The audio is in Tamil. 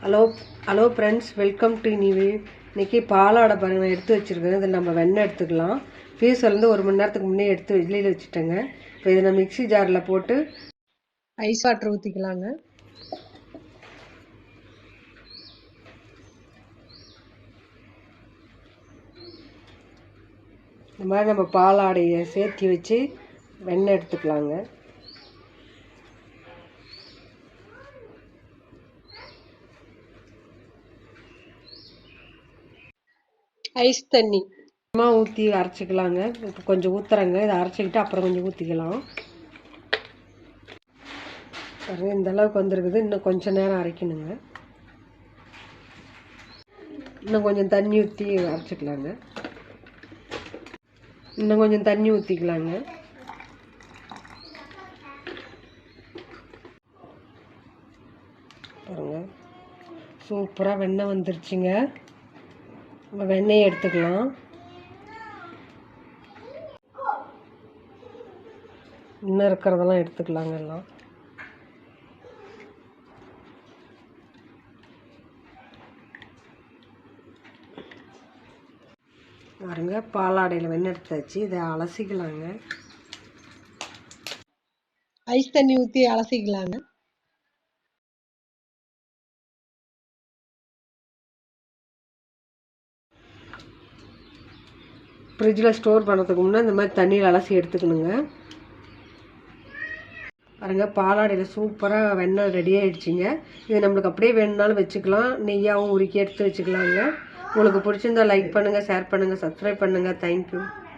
Hello hello friends, welcome to new. இன்றைக்கி பாலாடை பாருங்கள் எடுத்து வச்சுருக்கேன். இதில் நம்ம வெண்ணெய் எடுத்துக்கலாம். ஃப்ரீசர்லேருந்து 1 மணி நேரத்துக்கு முன்னே எடுத்து வெளியில் வச்சுட்டேங்க. இப்போ இதை நம்ம மிக்ஸி ஜாரில் போட்டு ஐஸ் வாட்டர் ஊற்றிக்கலாங்க. இந்த மாதிரி நம்ம பாலாடையை சேர்த்து வச்சு வெண்ணெய் எடுத்துக்கலாங்க. ஐஸ் தண்ணி ஊற்றி அரைச்சிக்கலாங்க. இப்போ கொஞ்சம் ஊற்றுறங்க. இதை அரைச்சிக்கிட்டு அப்புறம் கொஞ்சம் ஊற்றிக்கலாம். பாருங்கள், இந்த அளவுக்கு வந்துருக்குது. இன்னும் கொஞ்சம் நேரம் அரைக்கணுங்க. இன்னும் கொஞ்சம் தண்ணி ஊற்றி அரைச்சிக்கலாங்க. இன்னும் கொஞ்சம் தண்ணி ஊற்றிக்கலாங்க. பாருங்கள், சூப்பராக வெண்ணெய் வந்துருச்சுங்க. நம்ம வெண்ணெயை எடுத்துக்கலாம். இன்னும் இருக்கிறதெல்லாம் எடுத்துக்கலாங்க. எல்லாம் பாருங்க, பாலாடையில் வெண்ணெய் எடுத்தாச்சு. இதை அலசிக்கலாங்க. ஐஸ் தண்ணி ஊற்றி அலசிக்கலாங்க. ஃப்ரிட்ஜில் ஸ்டோர் பண்ணுறதுக்கு முன்னே இந்த மாதிரி தண்ணியில் அலசி எடுத்துக்கணுங்க. பாருங்கள், பாலாடையில் சூப்பராக வெண்ணெய் ரெடி ஆகிடுச்சிங்க. இது நம்மளுக்கு அப்படியே வேணுனாலும் வச்சுக்கலாம். நெய்யாகவும் உருக்கி எடுத்து வச்சுக்கலாங்க. உங்களுக்கு பிடிச்சிருந்தா லைக் பண்ணுங்கள், ஷேர் பண்ணுங்கள், சப்ஸ்கிரைப் பண்ணுங்கள். தேங்க்யூ.